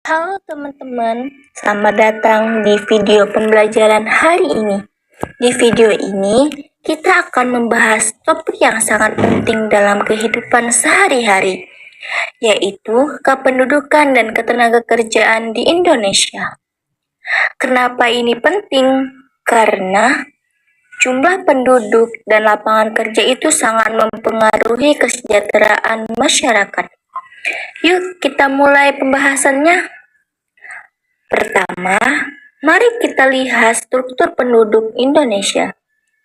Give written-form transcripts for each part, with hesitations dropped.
Halo teman-teman, selamat datang di video pembelajaran hari ini. Di video ini, kita akan membahas topik yang sangat penting dalam kehidupan sehari-hari, yaitu kependudukan dan ketenagakerjaan di Indonesia. Kenapa ini penting? Karena jumlah penduduk dan lapangan kerja itu sangat mempengaruhi kesejahteraan masyarakat. Yuk kita mulai pembahasannya. Pertama, mari kita lihat struktur penduduk Indonesia.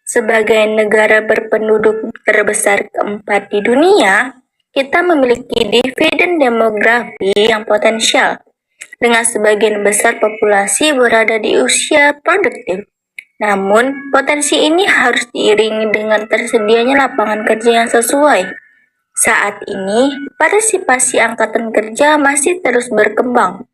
Sebagai negara berpenduduk terbesar keempat di dunia, kita memiliki dividen demografi yang potensial, dengan sebagian besar populasi berada di usia produktif. Namun, potensi ini harus diiringi dengan tersedianya lapangan kerja yang sesuai. Saat ini, partisipasi angkatan kerja masih terus berkembang.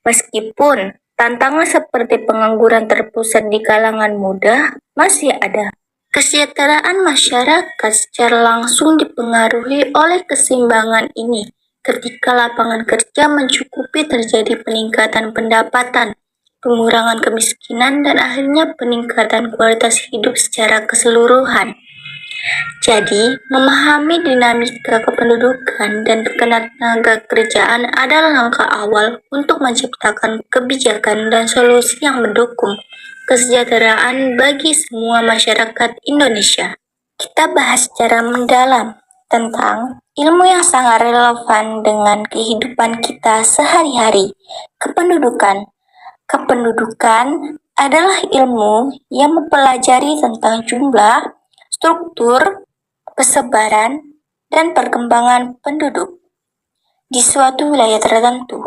Meskipun tantangan seperti pengangguran terpusat di kalangan muda masih ada. Kesejahteraan masyarakat secara langsung dipengaruhi oleh keseimbangan ini. Ketika lapangan kerja mencukupi, terjadi peningkatan pendapatan, pengurangan kemiskinan, dan akhirnya peningkatan kualitas hidup secara keseluruhan. Jadi, memahami dinamika kependudukan dan ketenagakerjaan adalah langkah awal untuk menciptakan kebijakan dan solusi yang mendukung kesejahteraan bagi semua masyarakat Indonesia. Kita bahas secara mendalam tentang ilmu yang sangat relevan dengan kehidupan kita sehari-hari, kependudukan. Kependudukan adalah ilmu yang mempelajari tentang jumlah, struktur, persebaran, dan perkembangan penduduk di suatu wilayah tertentu.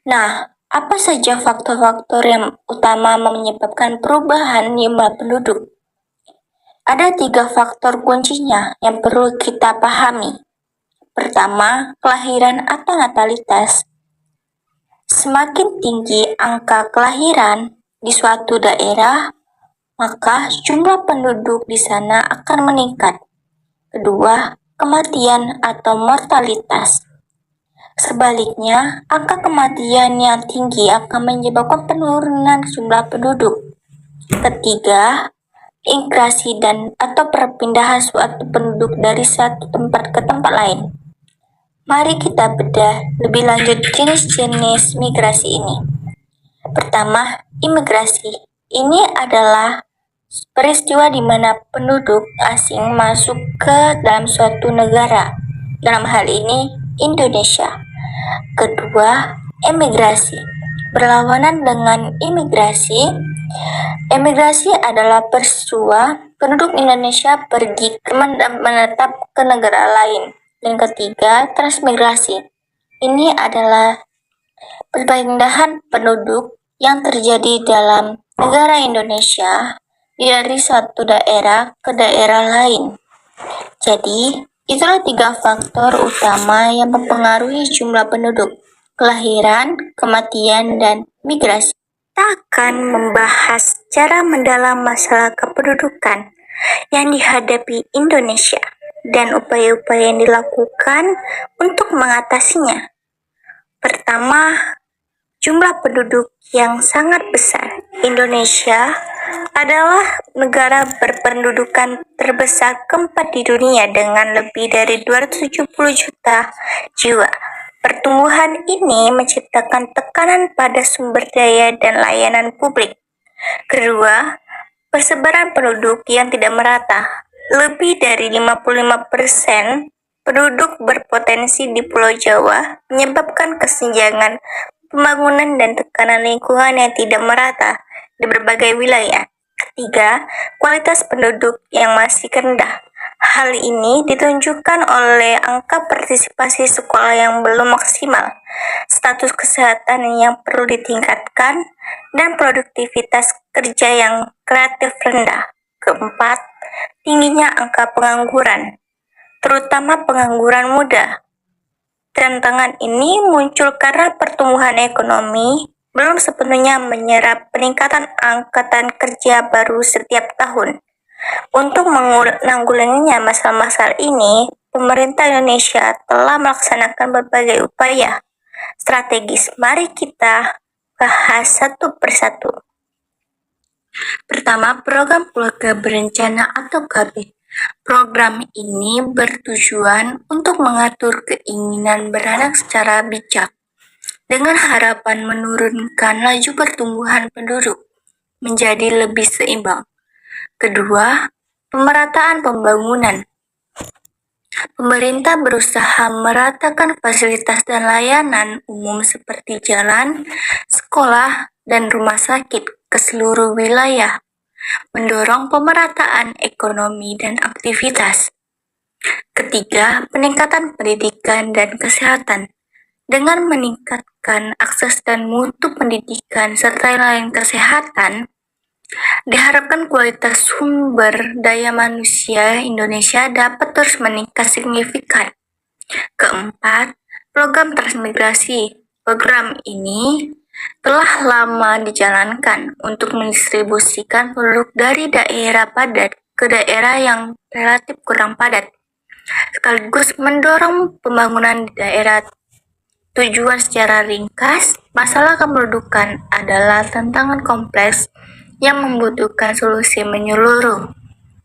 Nah, apa saja faktor-faktor yang utama menyebabkan perubahan jumlah penduduk? Ada 3 faktor kuncinya yang perlu kita pahami. Pertama, kelahiran atau natalitas. Semakin tinggi angka kelahiran di suatu daerah, maka jumlah penduduk di sana akan meningkat. Kedua, kematian atau mortalitas. Sebaliknya, angka kematian yang tinggi akan menyebabkan penurunan jumlah penduduk. Ketiga, migrasi dan atau perpindahan suatu penduduk dari satu tempat ke tempat lain. Mari kita bedah lebih lanjut jenis-jenis migrasi ini. Pertama, imigrasi. Ini adalah peristiwa di mana penduduk asing masuk ke dalam suatu negara, dalam hal ini Indonesia. Kedua, emigrasi. Berlawanan dengan imigrasi, emigrasi adalah peristiwa penduduk Indonesia pergi menetap ke negara lain. Dan ketiga, transmigrasi. Ini adalah perpindahan penduduk yang terjadi dalam negara Indonesia dari suatu daerah ke daerah lain. Jadi, itulah 3 faktor utama yang mempengaruhi jumlah penduduk: kelahiran, kematian, dan migrasi. Kita akan membahas secara mendalam masalah kependudukan yang dihadapi Indonesia dan upaya-upaya yang dilakukan untuk mengatasinya. Pertama, jumlah penduduk yang sangat besar. Indonesia adalah negara berpendudukan terbesar keempat di dunia dengan lebih dari 270 juta jiwa. Pertumbuhan ini menciptakan tekanan pada sumber daya dan layanan publik. Kedua, persebaran penduduk yang tidak merata. Lebih dari 55% penduduk berpotensi di Pulau Jawa, menyebabkan kesenjangan pembangunan dan tekanan lingkungan yang tidak merata di berbagai wilayah. Ketiga, kualitas penduduk yang masih rendah. Hal ini ditunjukkan oleh angka partisipasi sekolah yang belum maksimal, status kesehatan yang perlu ditingkatkan, dan produktivitas kerja yang kreatif rendah. Keempat, tingginya angka pengangguran, terutama pengangguran muda. Tantangan ini muncul karena pertumbuhan ekonomi belum sepenuhnya menyerap peningkatan angkatan kerja baru setiap tahun. Untuk menanggulanginya masalah-masalah ini, pemerintah Indonesia telah melaksanakan berbagai upaya. strategis. Mari kita bahas satu persatu. Pertama, program keluarga berencana atau KB. Program ini bertujuan untuk mengatur keinginan beranak secara bijak dengan harapan menurunkan laju pertumbuhan penduduk menjadi lebih seimbang. Kedua, pemerataan pembangunan. Pemerintah berusaha meratakan fasilitas dan layanan umum seperti jalan, sekolah, dan rumah sakit ke seluruh wilayah, mendorong pemerataan ekonomi dan aktivitas. Ketiga, peningkatan pendidikan dan kesehatan. Dengan meningkatkan akses dan mutu pendidikan serta layanan kesehatan, diharapkan kualitas sumber daya manusia Indonesia dapat terus meningkat signifikan. Keempat, program transmigrasi. Program ini telah lama dijalankan untuk mendistribusikan penduduk dari daerah padat ke daerah yang relatif kurang padat, sekaligus mendorong pembangunan di daerah tujuan. Secara ringkas, masalah kependudukan adalah tantangan kompleks yang membutuhkan solusi menyeluruh.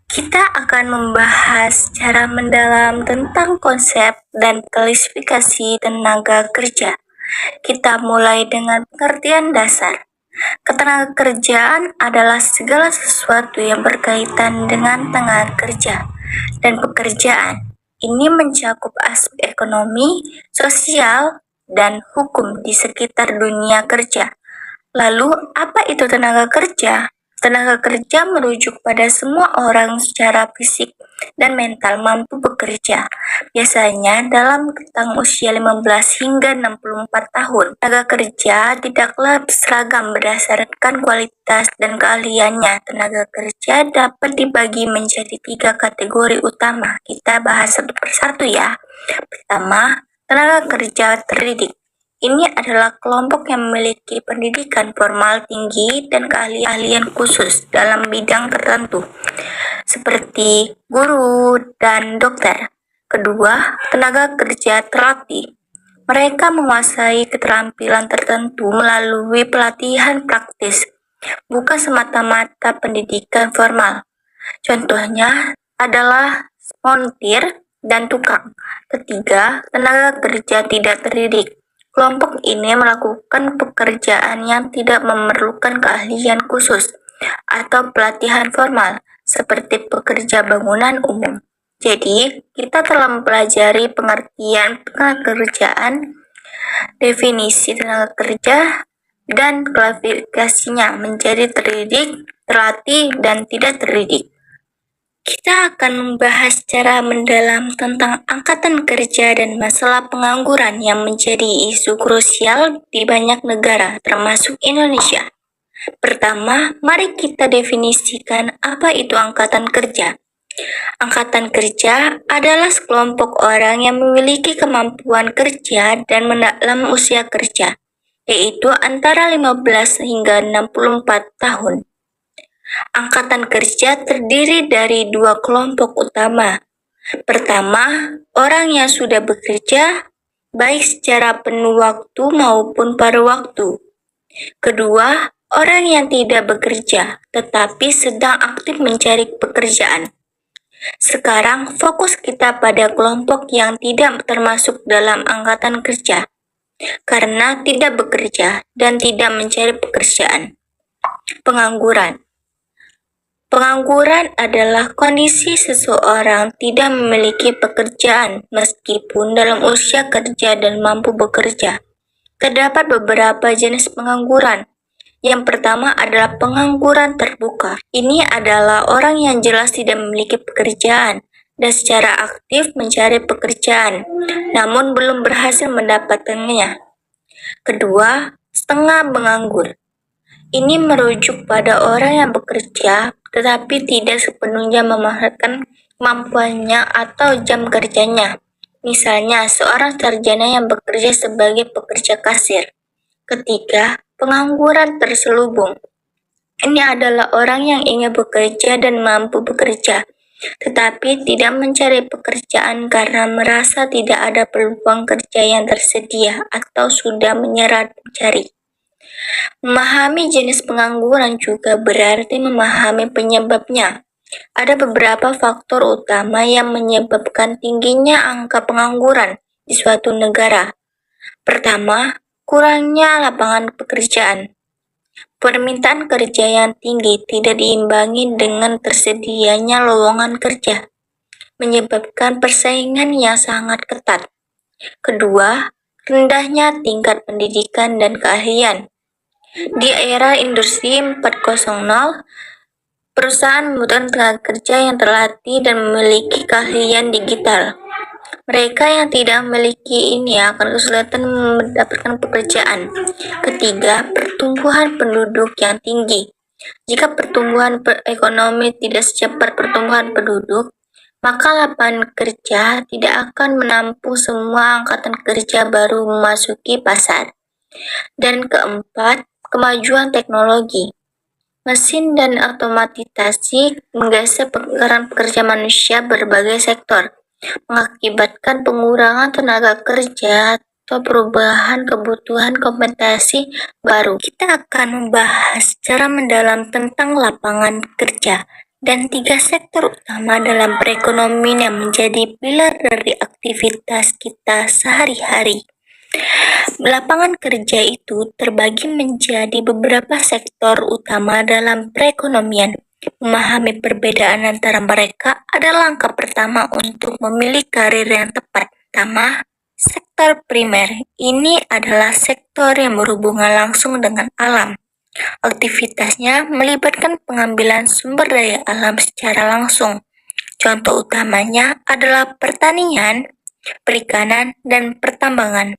Kita akan membahas secara mendalam tentang konsep dan klasifikasi tenaga kerja. Kita mulai dengan pengertian dasar. Ketenaga kerjaan adalah segala sesuatu yang berkaitan dengan tenaga kerja dan pekerjaan. Ini mencakup aspek ekonomi, sosial, dan hukum di sekitar dunia kerja. Lalu, apa itu tenaga kerja? Tenaga kerja merujuk pada semua orang secara fisik dan mental mampu bekerja, biasanya dalam rentang usia 15 hingga 64 tahun. Tenaga kerja tidaklah seragam berdasarkan kualitas dan keahliannya. Tenaga kerja dapat dibagi menjadi 3 kategori utama. Kita bahas satu persatu ya. Pertama, tenaga kerja terdidik. Ini adalah kelompok yang memiliki pendidikan formal tinggi dan keahlian khusus dalam bidang tertentu, seperti guru dan dokter. Kedua, tenaga kerja terlatih. Mereka menguasai keterampilan tertentu melalui pelatihan praktis, bukan semata-mata pendidikan formal. Contohnya adalah montir dan tukang. Ketiga, tenaga kerja tidak terdidik. Kelompok ini melakukan pekerjaan yang tidak memerlukan keahlian khusus atau pelatihan formal, seperti pekerja bangunan umum. Jadi, kita telah mempelajari pengertian tenaga kerjaan, definisi tenaga kerja, dan klasifikasinya menjadi terdidik, terlatih, dan tidak terdidik. Kita akan membahas secara mendalam tentang angkatan kerja dan masalah pengangguran yang menjadi isu krusial di banyak negara, termasuk Indonesia. Pertama, mari kita definisikan apa itu angkatan kerja. Angkatan kerja adalah sekelompok orang yang memiliki kemampuan kerja dan dalam usia kerja, yaitu antara 15 hingga 64 tahun. Angkatan kerja terdiri dari 2 kelompok utama. Pertama, orang yang sudah bekerja, baik secara penuh waktu maupun paruh waktu. Kedua, orang yang tidak bekerja, tetapi sedang aktif mencari pekerjaan. Sekarang, fokus kita pada kelompok yang tidak termasuk dalam angkatan kerja, karena tidak bekerja dan tidak mencari pekerjaan. Pengangguran. Pengangguran adalah kondisi seseorang tidak memiliki pekerjaan meskipun dalam usia kerja dan mampu bekerja. Terdapat beberapa jenis pengangguran. Yang pertama adalah pengangguran terbuka. Ini adalah orang yang jelas tidak memiliki pekerjaan dan secara aktif mencari pekerjaan, namun belum berhasil mendapatkannya. Kedua, setengah menganggur. Ini merujuk pada orang yang bekerja tetapi tidak sepenuhnya memanfaatkan kemampuannya atau jam kerjanya. Misalnya, seorang sarjana yang bekerja sebagai pekerja kasir. Ketiga, pengangguran terselubung. Ini adalah orang yang ingin bekerja dan mampu bekerja, tetapi tidak mencari pekerjaan karena merasa tidak ada peluang kerja yang tersedia atau sudah menyerah mencari. Memahami jenis pengangguran juga berarti memahami penyebabnya. Ada beberapa faktor utama yang menyebabkan tingginya angka pengangguran di suatu negara. Pertama, kurangnya lapangan pekerjaan. Permintaan kerja yang tinggi tidak diimbangi dengan tersedianya lowongan kerja, menyebabkan persaingan yang sangat ketat. Kedua, rendahnya tingkat pendidikan dan keahlian. Di era industri 4.0, perusahaan membutuhkan tenaga kerja yang terlatih dan memiliki keahlian digital. Mereka yang tidak memiliki ini akan kesulitan mendapatkan pekerjaan. Ketiga, pertumbuhan penduduk yang tinggi. Jika pertumbuhan ekonomi tidak secepat pertumbuhan penduduk, maka lapangan kerja tidak akan menampung semua angkatan kerja baru memasuki pasar. Dan keempat, kemajuan teknologi. Mesin dan otomatisasi menggeser pekerja manusia berbagai sektor, mengakibatkan pengurangan tenaga kerja atau perubahan kebutuhan kompetensi baru. Kita akan membahas secara mendalam tentang lapangan kerja dan 3 sektor utama dalam perekonomian yang menjadi pilar dari aktivitas kita sehari-hari. Lapangan kerja itu terbagi menjadi beberapa sektor utama dalam perekonomian. Memahami perbedaan antara mereka adalah langkah pertama untuk memilih karir yang tepat. Pertama, sektor primer. Ini adalah sektor yang berhubungan langsung dengan alam. Aktivitasnya melibatkan pengambilan sumber daya alam secara langsung. Contoh utamanya adalah pertanian, perikanan, dan pertambangan.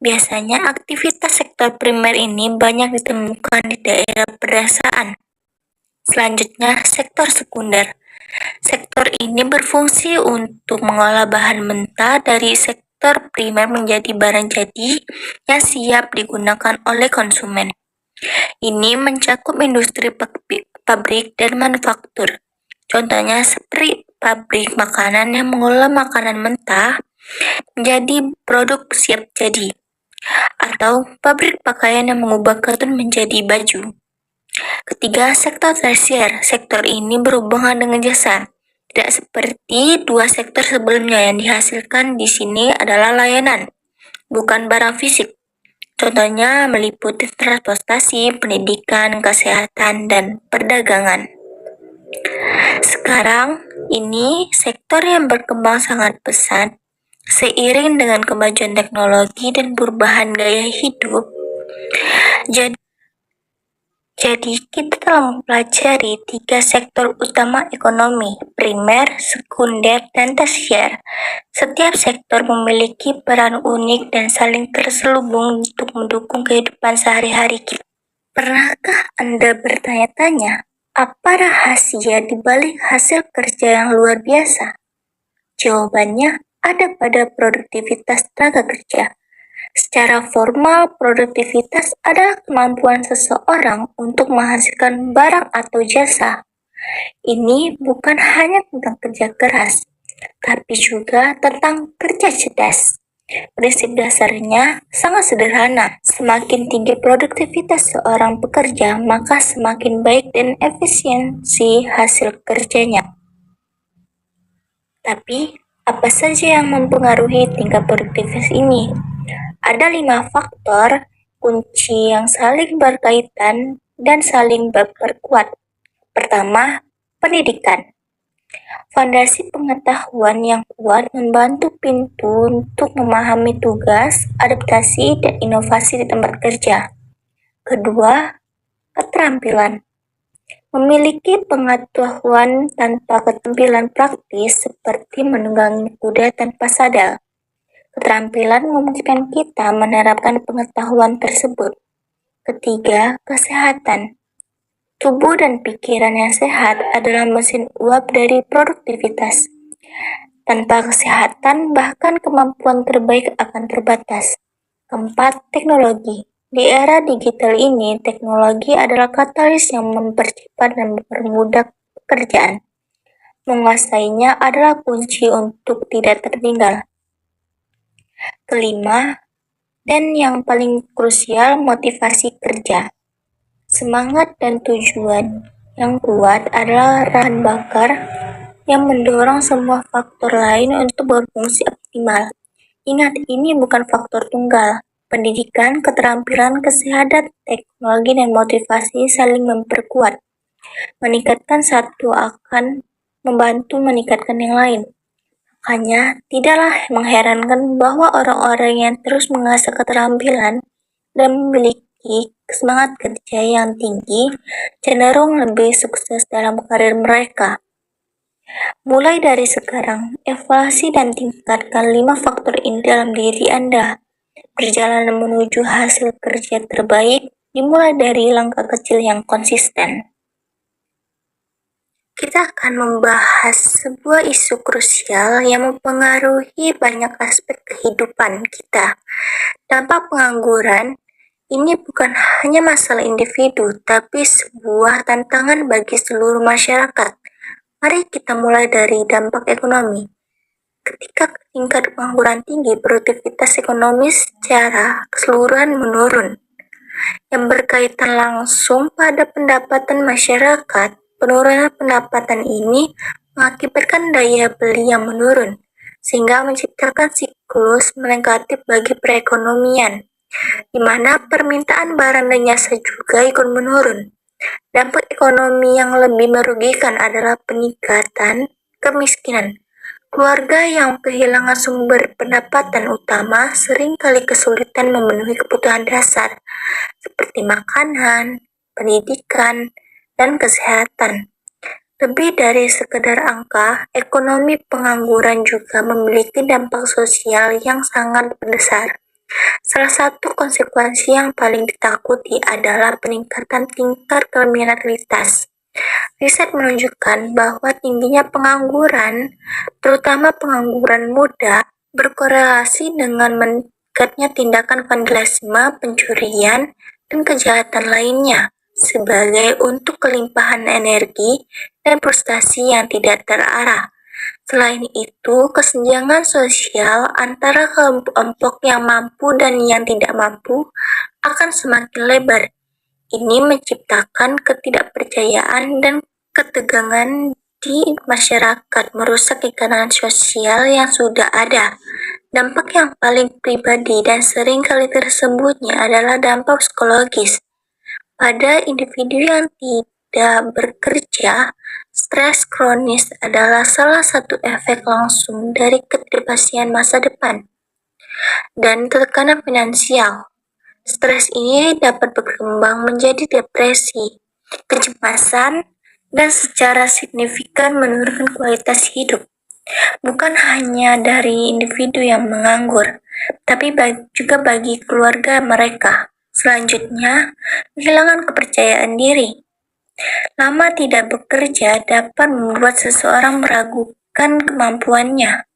Biasanya aktivitas sektor primer ini banyak ditemukan di daerah pedesaan. Selanjutnya, sektor sekunder. Sektor ini berfungsi untuk mengolah bahan mentah dari sektor primer menjadi barang jadi yang siap digunakan oleh konsumen. Ini mencakup industri pabrik dan manufaktur. Contohnya seperti pabrik makanan yang mengolah makanan mentah menjadi produk siap jadi, atau pabrik pakaian yang mengubah kartun menjadi baju. Ketiga, sektor tersier. Sektor ini berhubungan dengan jasa. Tidak seperti 2 sektor sebelumnya, yang dihasilkan di sini adalah layanan, bukan barang fisik. Contohnya meliputi transportasi, pendidikan, kesehatan, dan perdagangan. Sekarang, ini sektor yang berkembang sangat pesat. Seiring dengan kemajuan teknologi dan perubahan gaya hidup, jadi kita telah mempelajari 3 sektor utama ekonomi, primer, sekunder, dan tersier. Setiap sektor memiliki peran unik dan saling terselubung untuk mendukung kehidupan sehari-hari kita. Pernahkah Anda bertanya-tanya, apa rahasia di balik hasil kerja yang luar biasa? Jawabannya ada pada produktivitas tenaga kerja. Secara formal, produktivitas adalah kemampuan seseorang untuk menghasilkan barang atau jasa. Ini bukan hanya tentang kerja keras, tapi juga tentang kerja cerdas. Prinsip dasarnya sangat sederhana. Semakin tinggi produktivitas seorang pekerja, maka semakin baik dan efisiensi hasil kerjanya. Tapi, apa saja yang mempengaruhi tingkat produktivitas ini? Ada 5 faktor kunci yang saling berkaitan dan saling berperkuat. Pertama, pendidikan. Fondasi pengetahuan yang kuat membantu pintu untuk memahami tugas, adaptasi, dan inovasi di tempat kerja. Kedua, keterampilan. Memiliki pengetahuan tanpa keterampilan praktis seperti menunggangi kuda tanpa sadel. Keterampilan memungkinkan kita menerapkan pengetahuan tersebut. Ketiga, kesehatan. Tubuh dan pikiran yang sehat adalah mesin uap dari produktivitas. Tanpa kesehatan, bahkan kemampuan terbaik akan terbatas. Keempat, teknologi. Di era digital ini, teknologi adalah katalis yang mempercepat dan mempermudah pekerjaan. Menguasainya adalah kunci untuk tidak tertinggal. Kelima, dan yang paling krusial, motivasi kerja. Semangat dan tujuan yang kuat adalah bahan bakar yang mendorong semua faktor lain untuk berfungsi optimal. Ingat, ini bukan faktor tunggal. Pendidikan, keterampilan, kesehatan, teknologi, dan motivasi saling memperkuat. Meningkatkan satu akan membantu meningkatkan yang lain. Makanya, tidaklah mengherankan bahwa orang-orang yang terus mengasah keterampilan dan memiliki semangat kerja yang tinggi cenderung lebih sukses dalam karir mereka. Mulai dari sekarang, evaluasi dan tingkatkan 5 faktor ini dalam diri Anda. Perjalanan menuju hasil kerja terbaik dimulai dari langkah kecil yang konsisten. Kita akan membahas sebuah isu krusial yang mempengaruhi banyak aspek kehidupan kita. Dampak pengangguran ini bukan hanya masalah individu, tapi sebuah tantangan bagi seluruh masyarakat. Mari kita mulai dari dampak ekonomi. Ketika tingkat pengangguran tinggi, produktivitas ekonomi secara keseluruhan menurun. Yang berkaitan langsung pada pendapatan masyarakat, penurunan pendapatan ini mengakibatkan daya beli yang menurun, sehingga menciptakan siklus negatif bagi perekonomian, di mana permintaan barang dan jasa juga ikut menurun. Dampak ekonomi yang lebih merugikan adalah peningkatan kemiskinan. Keluarga yang kehilangan sumber pendapatan utama seringkali kesulitan memenuhi kebutuhan dasar seperti makanan, pendidikan, dan kesehatan. Lebih dari sekedar angka, ekonomi pengangguran juga memiliki dampak sosial yang sangat besar. Salah satu konsekuensi yang paling ditakuti adalah peningkatan tingkat kriminalitas. Riset menunjukkan bahwa tingginya pengangguran, terutama pengangguran muda, berkorelasi dengan meningkatnya tindakan vandalisme, pencurian, dan kejahatan lainnya sebagai untuk kelimpahan energi dan frustasi yang tidak terarah. Selain itu, kesenjangan sosial antara kelompok yang mampu dan yang tidak mampu akan semakin lebar. Ini menciptakan ketidakpercayaan dan ketegangan di masyarakat, merusak ikatan sosial yang sudah ada. Dampak yang paling pribadi dan sering kali tersembunyi adalah dampak psikologis. Pada individu yang tidak bekerja, stres kronis adalah salah satu efek langsung dari ketidakpastian masa depan dan tekanan finansial. Stres ini dapat berkembang menjadi depresi, kecemasan, dan secara signifikan menurunkan kualitas hidup. Bukan hanya dari individu yang menganggur, tapi juga bagi keluarga mereka. Selanjutnya, kehilangan kepercayaan diri. Lama tidak bekerja dapat membuat seseorang meragukan kemampuannya,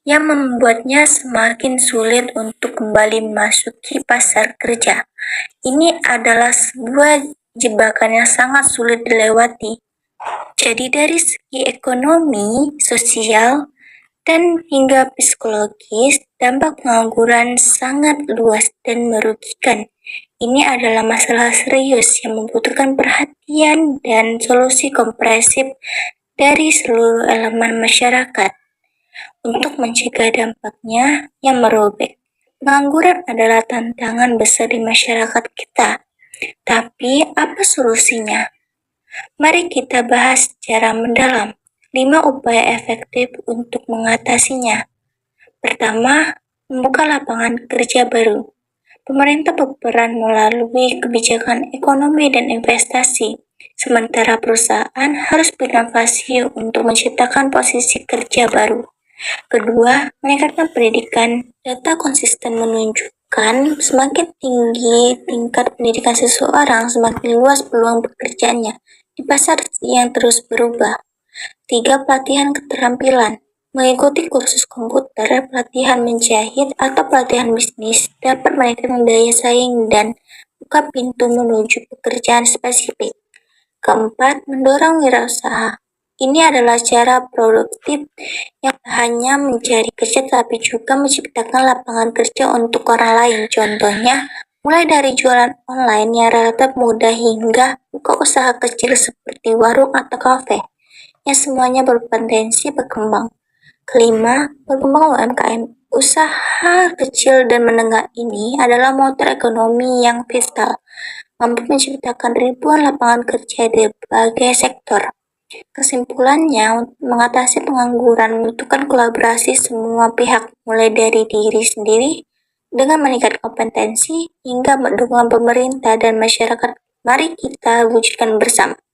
yang membuatnya semakin sulit untuk kembali memasuki pasar kerja. Ini adalah sebuah jebakan yang sangat sulit dilewati. Jadi dari segi ekonomi, sosial, dan hingga psikologis, dampak pengangguran sangat luas dan merugikan. Ini adalah masalah serius yang membutuhkan perhatian dan solusi komprehensif dari seluruh elemen masyarakat untuk mencegah dampaknya yang merobek. Pengangguran adalah tantangan besar di masyarakat kita. Tapi apa solusinya? Mari kita bahas secara mendalam 5 upaya efektif untuk mengatasinya. Pertama, membuka lapangan kerja baru. Pemerintah berperan melalui kebijakan ekonomi dan investasi, sementara perusahaan harus berinovasi untuk menciptakan posisi kerja baru. Kedua, meningkatkan pendidikan. Data konsisten menunjukkan semakin tinggi tingkat pendidikan seseorang, semakin luas peluang pekerjaannya di pasar yang terus berubah. Tiga, pelatihan keterampilan. Mengikuti kursus komputer, pelatihan menjahit, atau pelatihan bisnis dapat meningkatkan daya saing dan buka pintu menuju pekerjaan spesifik. Keempat, mendorong wirausaha. Ini adalah cara produktif yang hanya mencari kerja tapi juga menciptakan lapangan kerja untuk orang lain. Contohnya, mulai dari jualan online yang relatif mudah hingga buka usaha kecil seperti warung atau kafe, yang semuanya berpotensi berkembang. Kelima, berkembang UMKM. Usaha kecil dan menengah ini adalah motor ekonomi yang vital, mampu menciptakan ribuan lapangan kerja di berbagai sektor. Kesimpulannya, mengatasi pengangguran membutuhkan kolaborasi semua pihak, mulai dari diri sendiri dengan meningkatkan kompetensi hingga dukungan pemerintah dan masyarakat. Mari kita wujudkan bersama.